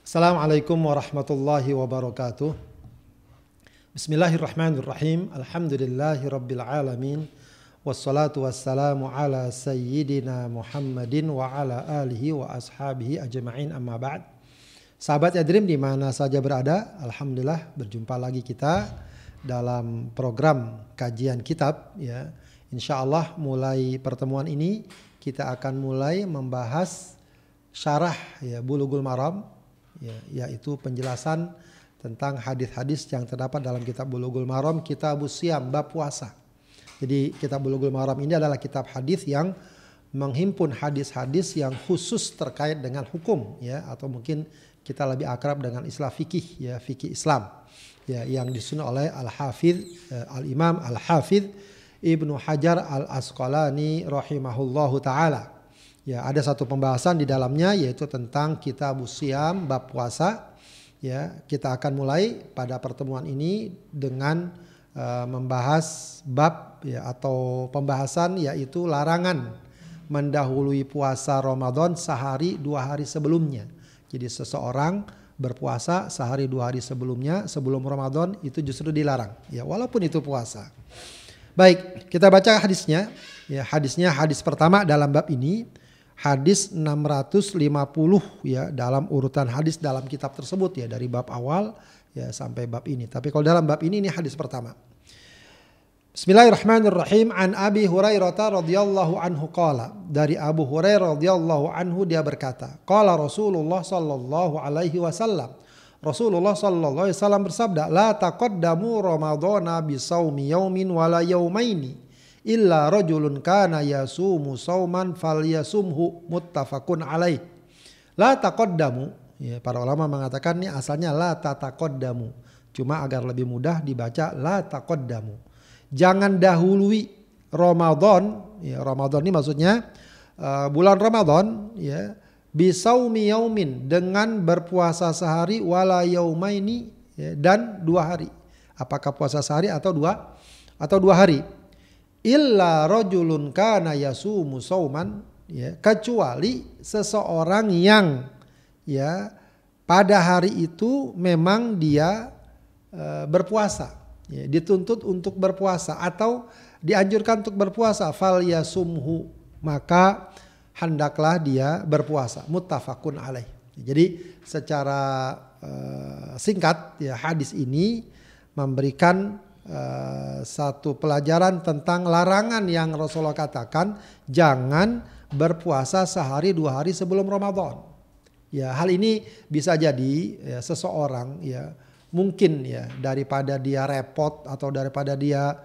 Assalamualaikum warahmatullahi wabarakatuh. Bismillahirrahmanirrahim. Alhamdulillahi rabbil alamin. Wassalatu wassalamu ala sayyidina Muhammadin wa ala alihi wa ashabihi ajma'in, amma ba'd. Sahabat Yadrim di mana saja berada, alhamdulillah berjumpa lagi kita dalam program kajian kitab ya. Insyaallah mulai pertemuan ini kita akan mulai membahas syarah ya Bulughul Maram ya, yaitu penjelasan tentang hadis-hadis yang terdapat dalam kitab Bulughul Maram, Kitabus Shiyam, bab puasa. Jadi kitab Bulughul Maram ini adalah kitab hadis yang menghimpun hadis-hadis yang khusus terkait dengan hukum ya, atau mungkin kita lebih akrab dengan istilah fikih ya, fikih Islam ya, yang disusun oleh Al-Hafidz Al-Imam Al-Hafidz Ibnu Hajar Al-Asqalani rahimahullahu taala. Ya, ada satu pembahasan di dalamnya yaitu tentang Kitabus Shiyam, bab puasa. Ya, kita akan mulai pada pertemuan ini dengan membahas bab ya, atau pembahasan yaitu larangan mendahului puasa Ramadan sehari 2 hari sebelumnya. Jadi seseorang berpuasa sehari 2 hari sebelumnya, sebelum Ramadan, itu justru dilarang. Ya, walaupun itu puasa. Baik, kita baca hadisnya. Ya, hadisnya hadis pertama dalam bab ini. Hadis 650 ya dalam urutan hadis dalam kitab tersebut ya, dari bab awal ya sampai bab ini. Tapi kalau dalam bab ini hadis pertama. Bismillahirrahmanirrahim. An Abi Hurairah radhiyallahu anhu qala. Dari Abu Hurairah radhiyallahu anhu dia berkata, qala Rasulullah sallallahu alaihi wasallam. Rasulullah sallallahu alaihi wasallam bersabda, la taqaddamu ramadhana bi shaumi yaumin wala yaumaini illa rajulun kana yasumu sauman falyasumhu, muttafaqun alaih. La taqaddamu ya, para ulama mengatakan ini asalnya la tataqaddamu, cuma agar lebih mudah dibaca la taqaddamu. Jangan dahului Ramadan ya, Ramadan ini maksudnya bulan Ramadan ya, bisaumi yaumin, dengan berpuasa sehari, wala yaumaini ya, dan 2 hari. Apakah puasa sehari atau 2 hari? Illa rajulun kana yasumu sauman ya, kecuali seseorang yang ya pada hari itu memang dia berpuasa ya, dituntut untuk berpuasa atau dianjurkan untuk berpuasa, fal yasumhu, maka hendaklah dia berpuasa, muttafaqun alaih. Jadi secara singkat ya, hadis ini memberikan satu pelajaran tentang larangan yang Rasulullah katakan jangan berpuasa sehari 2 hari sebelum Ramadan. Ya, hal ini bisa jadi ya, seseorang ya mungkin ya daripada dia repot atau daripada dia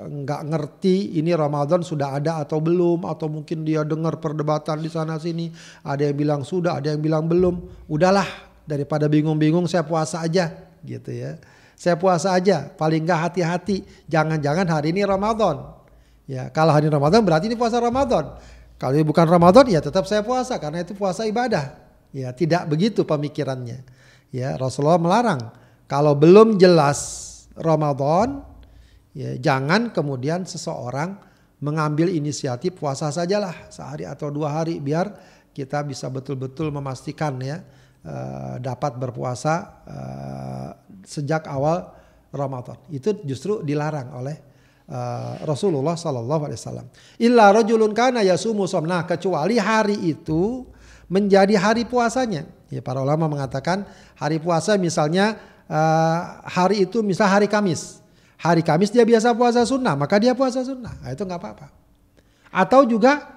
nggak ngerti ini Ramadan sudah ada atau belum, atau mungkin dia dengar perdebatan di sana sini, ada yang bilang sudah, ada yang bilang belum. Udahlah, daripada bingung-bingung saya puasa aja gitu ya. Saya puasa aja, paling nggak hati-hati. Jangan-jangan hari ini Ramadan. Ya, kalau hari ini Ramadan berarti ini puasa Ramadan. Kalau ini bukan Ramadan ya tetap saya puasa karena itu puasa ibadah. Ya, tidak begitu pemikirannya. Ya, Rasulullah melarang. Kalau belum jelas Ramadan, ya jangan kemudian seseorang mengambil inisiatif puasa sajalah sehari atau 2 hari biar kita bisa betul-betul memastikan ya dapat berpuasa sejak awal Ramadan. Itu justru dilarang oleh Rasulullah sallallahu alaihi wasallam. Illa rajulun kana yasumu shaum. Nah, kecuali hari itu menjadi hari puasanya. Ya, para ulama mengatakan hari puasa misalnya hari itu misal hari Kamis. Hari Kamis dia biasa puasa sunnah, maka dia puasa sunnah. Nah, itu nggak apa-apa. Atau juga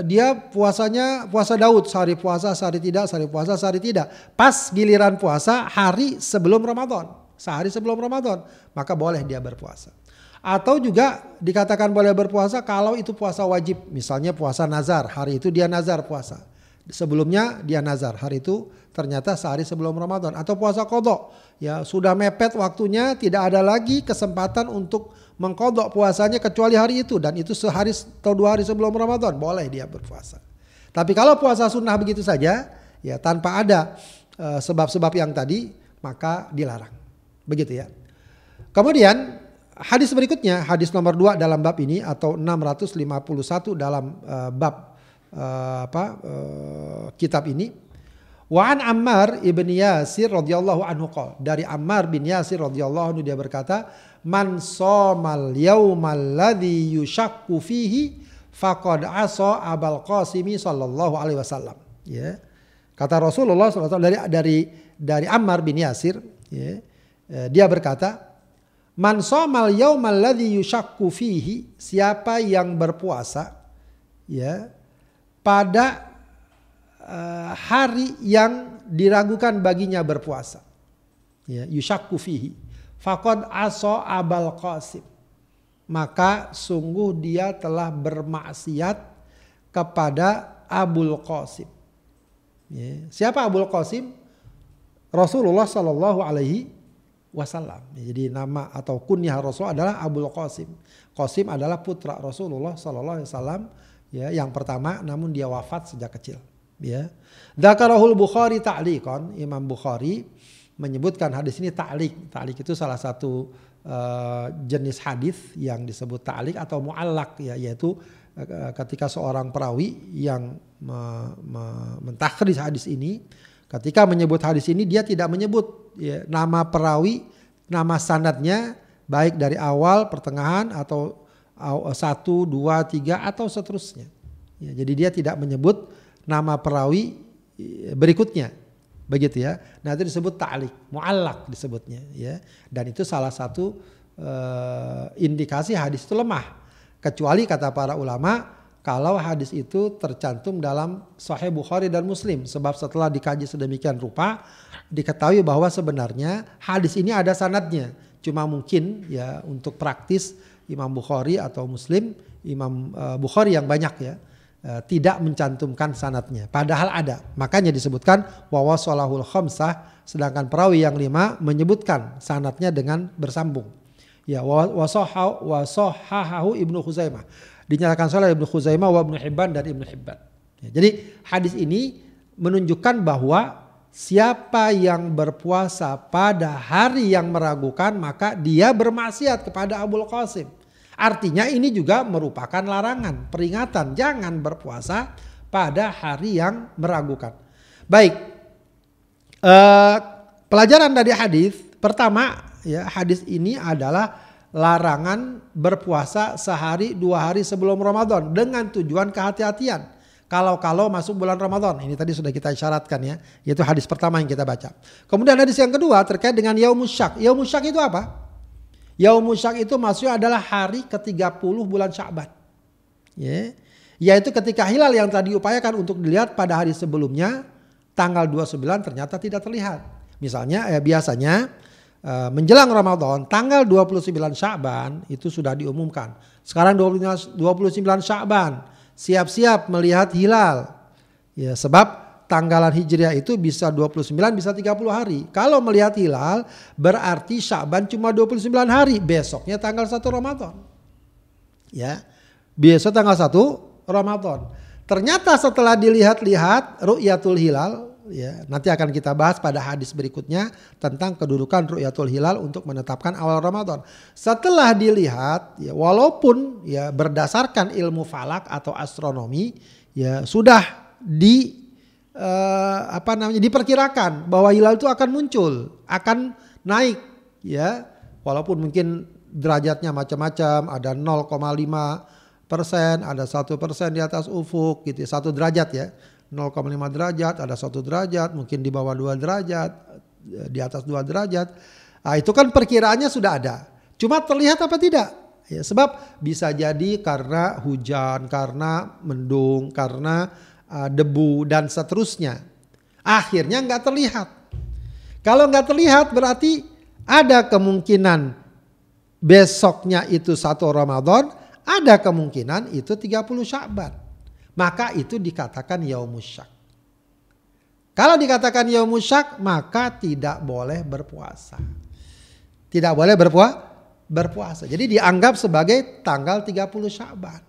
dia puasanya puasa Daud, sehari puasa sehari tidak, sehari puasa sehari tidak. Pas giliran puasa hari sebelum Ramadan, sehari sebelum Ramadan, maka boleh dia berpuasa. Atau juga dikatakan boleh berpuasa kalau itu puasa wajib, misalnya puasa nazar, hari itu dia nazar puasa. Sebelumnya dia nazar, hari itu ternyata sehari sebelum Ramadan. Atau puasa qadha, ya sudah mepet waktunya, tidak ada lagi kesempatan untuk mengqadha puasanya kecuali hari itu, dan itu sehari atau 2 hari sebelum Ramadan, boleh dia berpuasa. Tapi kalau puasa sunnah begitu saja ya tanpa ada sebab-sebab yang tadi, maka dilarang. Begitu ya. Kemudian hadis berikutnya, hadis nomor 2 dalam bab ini atau 651 dalam bab kitab ini. Wa an Ammar ibn Yasir radhiyallahu anhu qala, dari Ammar bin Yasir radhiyallahu anhu dia berkata, man shamal yaumal ladzi yushakku fihi faqad asa Abul Qasimi sallallahu alaihi wasallam. Ya. Kata Rasulullah sallallahu alaihi wasallam dari Ammar bin Yasir, ya, dia berkata, man shamal yaumal ladzi yushakku fihi, siapa yang berpuasa, ya, pada hari yang diragukan baginya berpuasa, ya, yushakku fihi faqad asa Abul Qasim, maka sungguh dia telah bermaksiat kepada Abul Qasim. Ya. Siapa Abul Qasim? Rasulullah Shallallahu Alaihi Wasallam. Jadi nama atau kunyah Rasul adalah Abul Qasim. Qasim adalah putra Rasulullah Shallallahu Alaihi Wasallam, ya, yang pertama, namun dia wafat sejak kecil. Ya, Dzakarahul Bukhari ta'liqan, Imam Bukhari menyebutkan hadis ini ta'liq. Ta'liq itu salah satu jenis hadis yang disebut ta'liq atau mu'allaq, ya, yaitu ketika seorang perawi yang mentakhrij hadis ini, ketika menyebut hadis ini dia tidak menyebut, ya, nama perawi, nama sanadnya, baik dari awal, pertengahan, atau 1, 2, 3 atau seterusnya. Ya, jadi dia tidak menyebut nama perawi berikutnya, begitu ya. Nah, itu disebut ta'liq, mu'allaq disebutnya, ya. Dan itu salah satu indikasi hadis itu lemah. Kecuali kata para ulama kalau hadis itu tercantum dalam Sahih Bukhari dan Muslim, sebab setelah dikaji sedemikian rupa diketahui bahwa sebenarnya hadis ini ada sanadnya. Cuma mungkin, ya, untuk praktis Imam Bukhari atau Muslim, Imam Bukhari yang banyak, ya, tidak mencantumkan sanadnya, padahal ada. Makanya disebutkan wa wasalahul khamsah, sedangkan perawi yang 5 menyebutkan sanadnya dengan bersambung. Ya, wasahahu Ibnu Khuzaimah, dinyatakan sahih Ibnu Khuzaimah wa Ibnu Hibban dari Ibnu Hibban. Ya, jadi hadis ini menunjukkan bahwa siapa yang berpuasa pada hari yang meragukan maka dia bermaksiat kepada Abul Qasim. Artinya ini juga merupakan larangan, peringatan, jangan berpuasa pada hari yang meragukan. Baik, pelajaran dari hadis pertama, ya, hadis ini adalah larangan berpuasa sehari 2 hari sebelum Ramadan dengan tujuan kehati-hatian. Kalau masuk bulan Ramadan, ini tadi sudah kita isyaratkan, ya, yaitu hadis pertama yang kita baca. Kemudian hadis yang kedua terkait dengan Yaumus Syak. Yaumus Syak itu apa? Yaumus Syak itu maksudnya adalah hari ke-30 bulan Sya'ban. Ya. Yaitu ketika hilal yang tadi diupayakan untuk dilihat pada hari sebelumnya, tanggal 29 ternyata tidak terlihat. Misalnya biasanya menjelang Ramadan tanggal 29 Sya'ban itu sudah diumumkan. Sekarang 29 Sya'ban, siap-siap melihat hilal. Ya, sebab tanggalan Hijriah itu bisa 29, bisa 30 hari. Kalau melihat hilal berarti Sya'ban cuma 29 hari. Besoknya tanggal 1 Ramadan. Ya. Besok tanggal 1 Ramadan. Ternyata setelah dilihat-lihat ru'yatul hilal, ya, nanti akan kita bahas pada hadis berikutnya tentang kedudukan ru'yatul hilal untuk menetapkan awal Ramadan. Setelah dilihat, ya, walaupun, ya, berdasarkan ilmu falak atau astronomi, ya, sudah diperkirakan bahwa hilal itu akan muncul, akan naik, ya, walaupun mungkin derajatnya macam-macam, ada 0,5%, ada 1% di atas ufuk, gitu, 1 derajat, ya, 0,5 derajat, ada 1 derajat, mungkin di bawah 2 derajat, di atas 2 derajat. Nah, itu kan perkiraannya sudah ada. Cuma terlihat apa tidak? Ya, sebab bisa jadi karena hujan, karena mendung, karena debu dan seterusnya. Akhirnya nggak terlihat. Kalau nggak terlihat berarti ada kemungkinan besoknya itu 1 Ramadan, ada kemungkinan itu 30 Sya'ban. Maka itu dikatakan Yaumus Syak. Kalau dikatakan Yaumus Syak maka tidak boleh berpuasa. Tidak boleh berpuasa. Jadi dianggap sebagai tanggal 30 Sya'ban.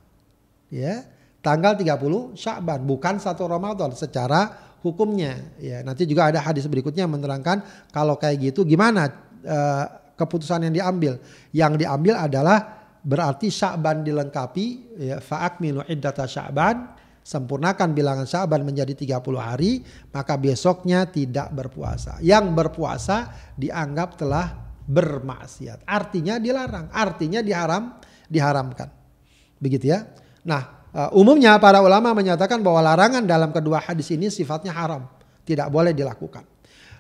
Ya. Tanggal 30 Sya'ban, bukan 1 Ramadan secara hukumnya. Ya, nanti juga ada hadis berikutnya yang menerangkan kalau kayak gitu gimana keputusan yang diambil. Yang diambil adalah berarti Sya'ban dilengkapi, ya, fa'akmilu iddata Sya'ban, sempurnakan bilangan Sya'ban menjadi 30 hari, maka besoknya tidak berpuasa. Yang berpuasa dianggap telah bermaksiat. Artinya dilarang, artinya diharamkan. Begitu ya. Nah, umumnya para ulama menyatakan bahwa larangan dalam kedua hadis ini sifatnya haram, tidak boleh dilakukan.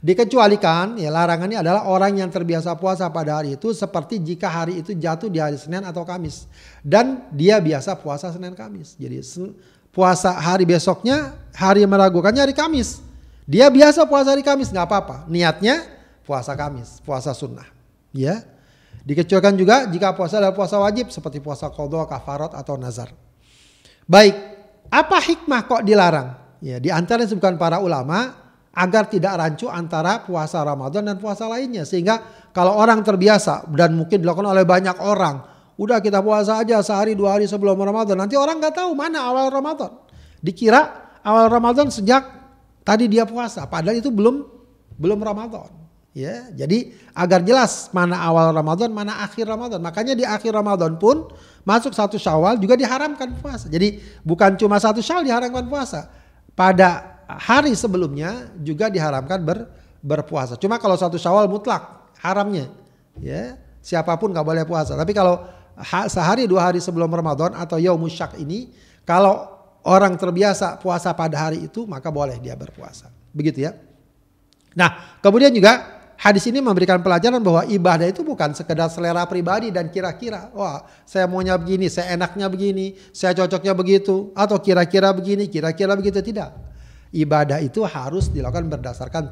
Dikecualikan, ya larangan ini adalah orang yang terbiasa puasa pada hari itu, seperti jika hari itu jatuh di hari Senin atau Kamis dan dia biasa puasa Senin Kamis. Jadi puasa hari besoknya, hari yang meragukannya hari Kamis. Dia biasa puasa hari Kamis, nggak apa-apa. Niatnya puasa Kamis, puasa sunnah. Ya, dikecualikan juga jika puasa adalah puasa wajib seperti puasa qadha, kafarat atau nazar. Baik, apa hikmah kok dilarang? Ya, di antara yang disebutkan para ulama agar tidak rancu antara puasa Ramadan dan puasa lainnya. Sehingga kalau orang terbiasa dan mungkin dilakukan oleh banyak orang, udah kita puasa aja sehari 2 hari sebelum Ramadan. Nanti orang nggak tahu mana awal Ramadan. Dikira awal Ramadan sejak tadi dia puasa, padahal itu belum Ramadan. Ya, jadi agar jelas mana awal Ramadan, mana akhir Ramadan. Makanya di akhir Ramadan pun masuk 1 Syawal juga diharamkan puasa. Jadi bukan cuma 1 Syawal diharamkan puasa. Pada hari sebelumnya juga diharamkan berpuasa. Cuma kalau 1 Syawal mutlak haramnya, ya siapapun nggak boleh puasa. Tapi kalau sehari 2 hari sebelum Ramadan atau Yaumus Syak ini, kalau orang terbiasa puasa pada hari itu maka boleh dia berpuasa. Begitu ya. Nah, kemudian juga hadis ini memberikan pelajaran bahwa ibadah itu bukan sekedar selera pribadi dan kira-kira, wah saya maunya begini, saya enaknya begini, saya cocoknya begitu, atau kira-kira begini, kira-kira begitu, tidak. Ibadah itu harus dilakukan berdasarkan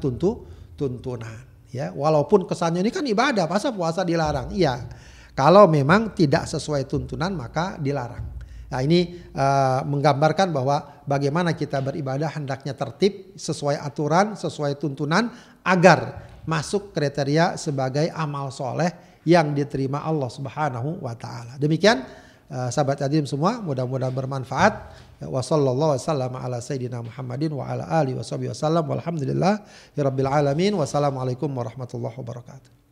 tuntunan. Ya, walaupun kesannya ini kan ibadah, masa puasa dilarang? Iya, kalau memang tidak sesuai tuntunan maka dilarang. Nah ini menggambarkan bahwa bagaimana kita beribadah hendaknya tertib, sesuai aturan, sesuai tuntunan, agar masuk kriteria sebagai amal soleh yang diterima Allah Subhanahu wa Ta'ala. Demikian sahabat hadirin semua, mudah-mudahan bermanfaat. Wa sallallahu wasallam ala sayyidina Muhammadin wa ala alihi wasallam walhamdulillahirabbil alamin. Wassalamualaikum warahmatullahi wabarakatuh.